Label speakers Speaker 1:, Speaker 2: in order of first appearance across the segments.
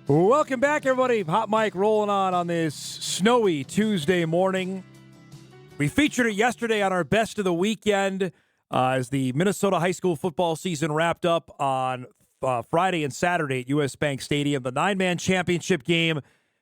Speaker 1: Welcome back, everybody. Hot Mike rolling on this snowy Tuesday morning. We featured it yesterday on our Best of the Weekend as the Minnesota high school football season wrapped up on Friday and Saturday at U.S. Bank Stadium. The 9-man championship game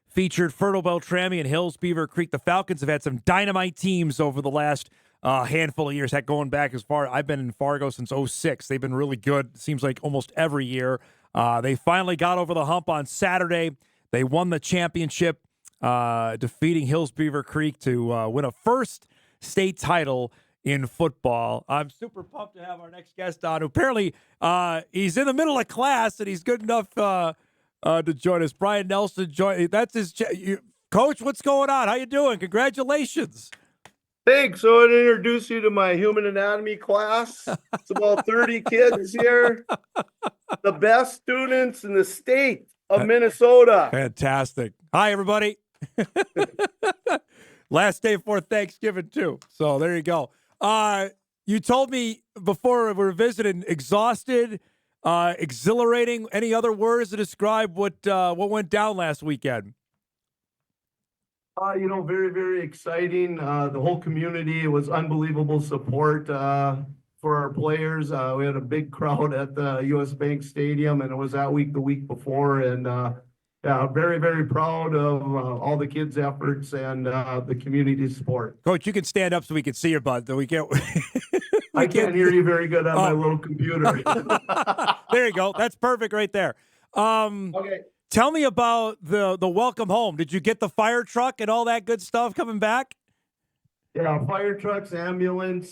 Speaker 1: featured Fertile-Beltrami and Hills Beaver Creek. The Falcons have had some dynamite teams over the last handful of years. Heck, going back as far, I've been in Fargo since '06. They've been really good. Seems like almost every year. They finally got over the hump on Saturday. They won the championship, defeating Hills Beaver Creek to win a first state title in football. I'm super pumped to have our next guest on, who apparently he's in the middle of class and he's good enough to join us. Brian Nelson, that's his coach. What's going on? How you doing? Congratulations.
Speaker 2: Thanks. So I'd introduce you to my human anatomy class. It's about 30 kids here. The best students in the state of Minnesota.
Speaker 1: Fantastic. Hi, everybody. Last day before Thanksgiving, too. So there you go. You told me before we were visiting, exhausted, exhilarating. Any other words to describe what went down last weekend?
Speaker 2: Very, very exciting. The whole community, it was unbelievable support for our players. We had a big crowd at the U.S. Bank Stadium, and it was that week the week before. And very, very proud of all the kids' efforts and the community support.
Speaker 1: Coach, you can stand up so we can see your butt. We can't.
Speaker 2: I can't hear you very good on my little computer.
Speaker 1: There you go. That's perfect right there.
Speaker 2: Okay.
Speaker 1: Tell me about the welcome home. Did you get the fire truck and all that good stuff coming back?
Speaker 2: Yeah, fire trucks, ambulance,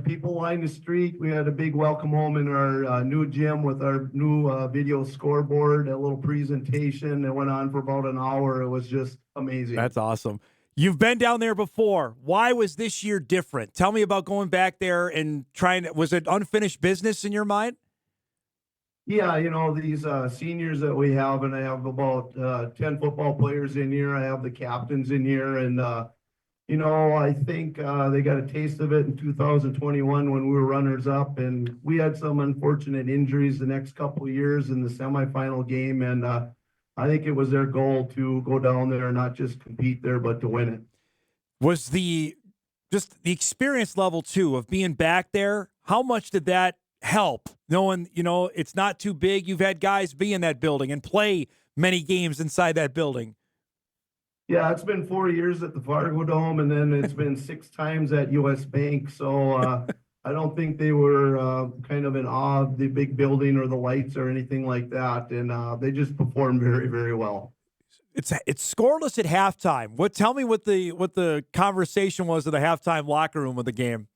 Speaker 2: people lined the street. We had a big welcome home in our new gym with our new video scoreboard, a little presentation that went on for about an hour. It was just amazing.
Speaker 1: That's awesome. You've been down there before. Why was this year different? Tell me about going back there and was it unfinished business in your mind?
Speaker 2: Yeah, these seniors that we have, and I have about 10 football players in here. I have the captains in here, and I think they got a taste of it in 2021 when we were runners up, and we had some unfortunate injuries the next couple of years in the semifinal game, and I think it was their goal to go down there and not just compete there, but to win it.
Speaker 1: Was just the experience level too of being back there? How much did that help, knowing it's not too big? You've had guys be in that building and play many games inside that building.
Speaker 2: Yeah, it's been 4 years at the Fargo Dome, and then it's been 6 times at U.S. Bank. So I don't think they were kind of in awe of the big building or the lights or anything like that, and they just performed very, very well.
Speaker 1: It's scoreless at halftime. Tell me what the conversation was at the halftime locker room of the game.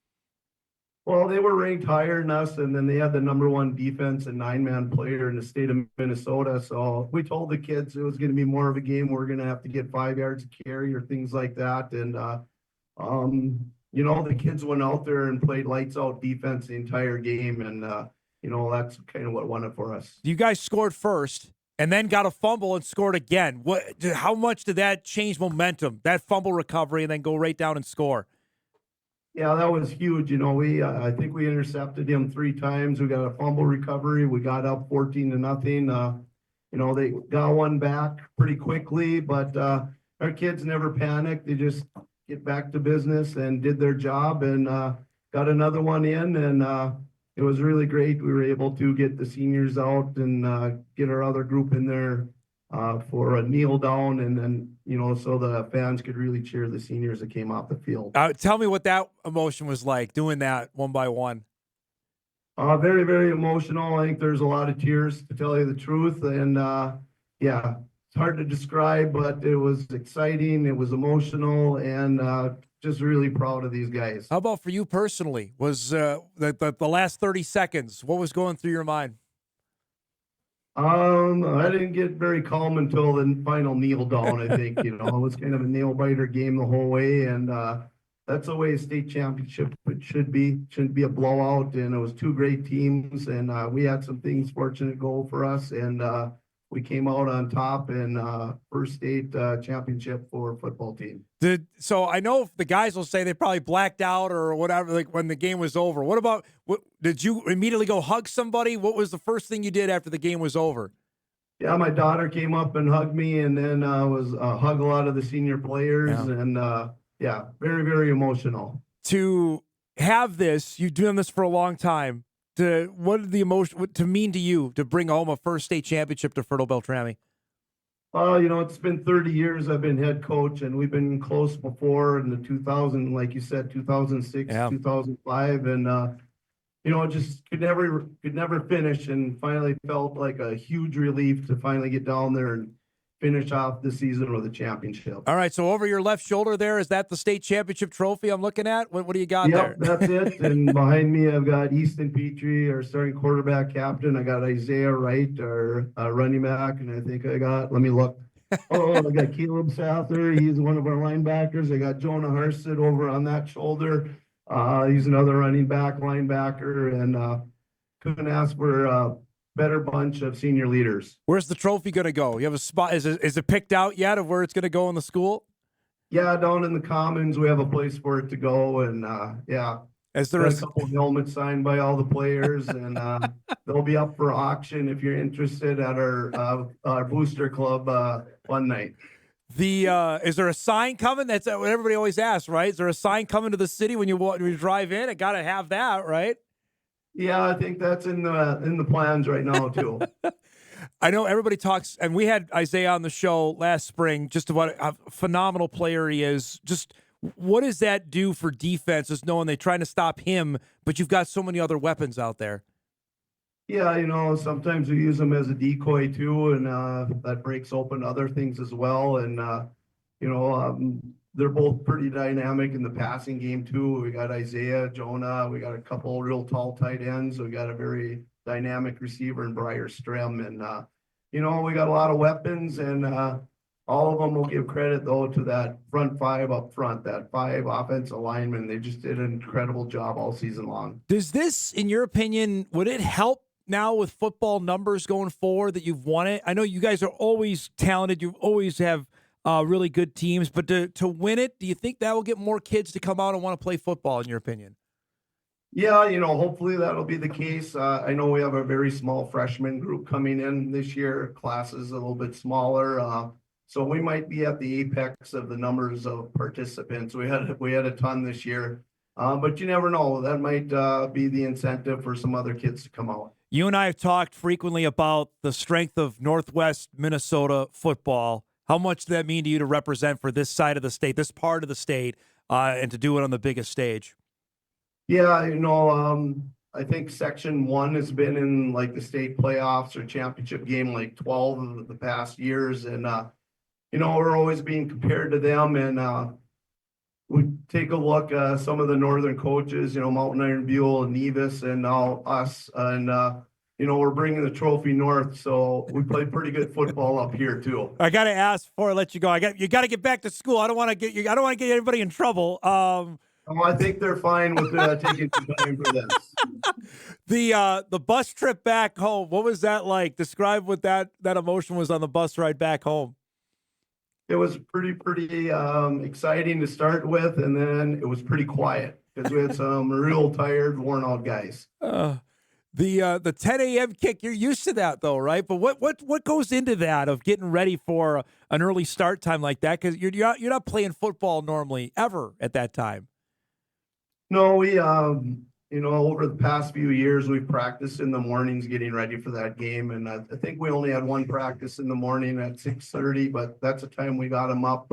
Speaker 2: Well, they were ranked higher than us, and then they had the number 1 defense and 9-man player in the state of Minnesota. So we told the kids it was going to be more of a game. We're going to have to get 5 yards to carry or things like that. And, the kids went out there and played lights out defense the entire game. And, that's kind of what won it for us.
Speaker 1: You guys scored first and then got a fumble and scored again. How much did that change momentum, that fumble recovery, and then go right down and score?
Speaker 2: Yeah, that was huge. I think we intercepted him 3 times. We got a fumble recovery. We got up 14-0. They got one back pretty quickly, but our kids never panicked. They just get back to business and did their job and got another one in. And it was really great. We were able to get the seniors out and get our other group in there for a kneel down, and then so the fans could really cheer the seniors that came off the field.
Speaker 1: Tell me what that emotion was like, doing that one by one.
Speaker 2: Very, very emotional. I think there's a lot of tears, to tell you the truth, and it's hard to describe, but it was exciting, it was emotional, and just really proud of these guys.
Speaker 1: How about for you personally? Was the last 30 seconds, what was going through your mind?
Speaker 2: I didn't get very calm until the final kneel down. I think it was kind of a nail biter game the whole way, and that's the way a state championship should be. Shouldn't be a blowout. And it was 2 great teams, and we had some things fortunate go for us, and we came out on top in first state championship for football team.
Speaker 1: So I know the guys will say they probably blacked out or whatever, like when the game was over. What about did you immediately go hug somebody? What was the first thing you did after the game was over?
Speaker 2: Yeah, my daughter came up and hugged me, and then was hug a lot of the senior players,
Speaker 1: Yeah.
Speaker 2: and yeah, very, very emotional.
Speaker 1: To have this, you've done this for a long time. What did the emotion to mean to you to bring home a first state championship to Fertile-Beltrami?
Speaker 2: It's been 30 years I've been head coach, and we've been close before in the 2000, like you said, 2006,
Speaker 1: Yeah.
Speaker 2: 2005, and just could never finish, and finally felt like a huge relief to finally get down there and finish off the season with a championship.
Speaker 1: All right, so over your left shoulder there, is that the state championship trophy I'm looking at? What do you got
Speaker 2: Yep,
Speaker 1: there?
Speaker 2: that's it. And behind me, I've got Easton Petrie, our starting quarterback captain. I got Isaiah Wright, our running back, and I think let me look. Oh, I got Caleb Sather. He's one of our linebackers. I got Jonah Harsid over on that shoulder. He's another running back, linebacker, and couldn't ask for a better bunch of senior leaders.
Speaker 1: Where's the trophy going to go? You have a spot? Is it picked out yet of where it's going to go in the school?
Speaker 2: Yeah, down in the Commons, we have a place for it to go, and yeah.
Speaker 1: Is there
Speaker 2: Got a couple of helmets signed by all the players, and they'll be up for auction if you're interested at our booster club one night.
Speaker 1: Is there a sign coming? That's what everybody always asks, right? Is there a sign coming to the city when you drive in? I got to have that, right?
Speaker 2: Yeah, I think that's in the plans right now too.
Speaker 1: I know everybody talks, and we had Isaiah on the show last spring, just about a phenomenal player he is. Just what does that do for defenses, knowing they're trying to stop him, but you've got so many other weapons out there?
Speaker 2: Yeah, sometimes we use them as a decoy too, and that breaks open other things as well. And they're both pretty dynamic in the passing game too. We got Isaiah, Jonah. We got a couple real tall tight ends. We got a very dynamic receiver in Briar Strem, and we got a lot of weapons, and all of them will give credit though to that front five up front, that five offensive linemen. They just did an incredible job all season long.
Speaker 1: Does this, in your opinion, would it help now with football numbers going forward that you've won it? I know you guys are always talented. You always have really good teams, but to win it, do you think that will get more kids to come out and want to play football, in your opinion?
Speaker 2: Yeah, hopefully that'll be the case. I know we have a very small freshman group coming in this year. Class is a little bit smaller. So we might be at the apex of the numbers of participants. We had a ton this year. But you never know. That might be the incentive for some other kids to come out.
Speaker 1: You and I have talked frequently about the strength of Northwest Minnesota football. How much does that mean to you to represent for this side of the state, this part of the state, and to do it on the biggest stage?
Speaker 2: Yeah, I think Section 1 has been in like the state playoffs or championship game like 12 of the past years. And, we're always being compared to them. And we take a look at some of the northern coaches, Mountain Iron Buell and Nevis and now us. And, we're bringing the trophy north. So we play pretty good football up here, too.
Speaker 1: I got to ask before I let you go. You got to get back to school. I don't want to get you. I don't want to get anybody in trouble.
Speaker 2: I think they're fine with taking some time for this.
Speaker 1: The bus trip back home, what was that like? Describe what that emotion was on the bus ride back home.
Speaker 2: It was pretty exciting to start with, and then it was pretty quiet because we had some real tired, worn out guys.
Speaker 1: The 10 a.m. kick, you're used to that though, right? But what goes into that of getting ready for an early start time like that? Because you're not playing football normally ever at that time.
Speaker 2: No, we over the past few years, we've practiced in the mornings getting ready for that game. And I think we only had one practice in the morning at 6:30, but that's the time we got them up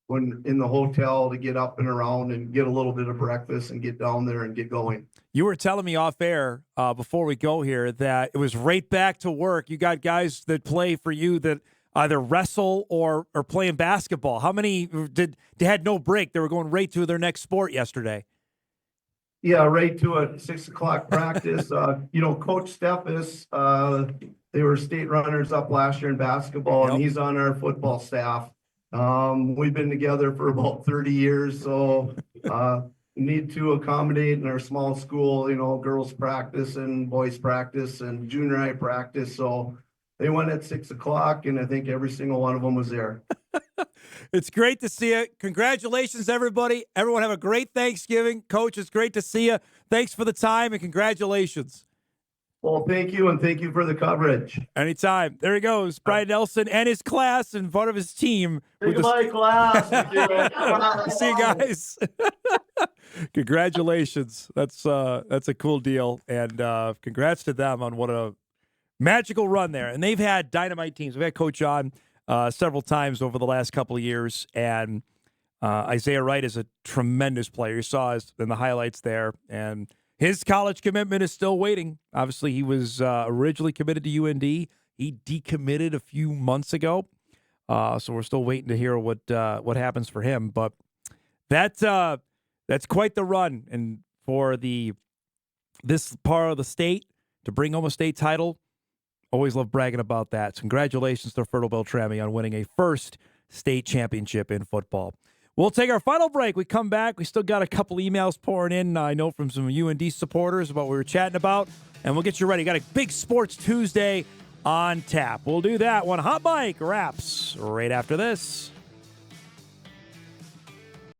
Speaker 2: when in the hotel to get up and around and get a little bit of breakfast and get down there and get going.
Speaker 1: You were telling me off air before we go here that it was right back to work. You got guys that play for you that either wrestle or playing basketball. How many they had no break? They were going right to their next sport yesterday.
Speaker 2: Yeah, right to a 6 o'clock practice. Coach Steffes, they were state runners up last year in basketball, and he's on our football staff. We've been together for about 30 years, so need to accommodate in our small school, girls practice and boys practice and junior high practice. So they went at 6 o'clock, and I think every single one of them was there.
Speaker 1: It's great to see you. Congratulations, everybody. Everyone have a great Thanksgiving. Coach, it's great to see you. Thanks for the time, and congratulations.
Speaker 2: Well, thank you, and thank you for the coverage.
Speaker 1: Anytime. There he goes, Brian Nelson and his class and part of his team.
Speaker 2: Take my class.
Speaker 1: See you guys. Congratulations. That's a cool deal, and congrats to them on what a magical run there. And they've had dynamite teams. We've had Coach on several times over the last couple of years, and Isaiah Wright is a tremendous player. You saw us in the highlights there, and his college commitment is still waiting. Obviously, he was originally committed to UND. He decommitted a few months ago, so we're still waiting to hear what happens for him. But that's quite the run, and for this part of the state to bring home a state title, always love bragging about that. So congratulations to Fertile-Beltrami on winning a first state championship in football. We'll take our final break. We come back. We still got a couple emails pouring in, I know, from some UND supporters about what we were chatting about, and we'll get you ready. Got a big Sports Tuesday on tap. We'll do that when Hot Mike wraps right after this.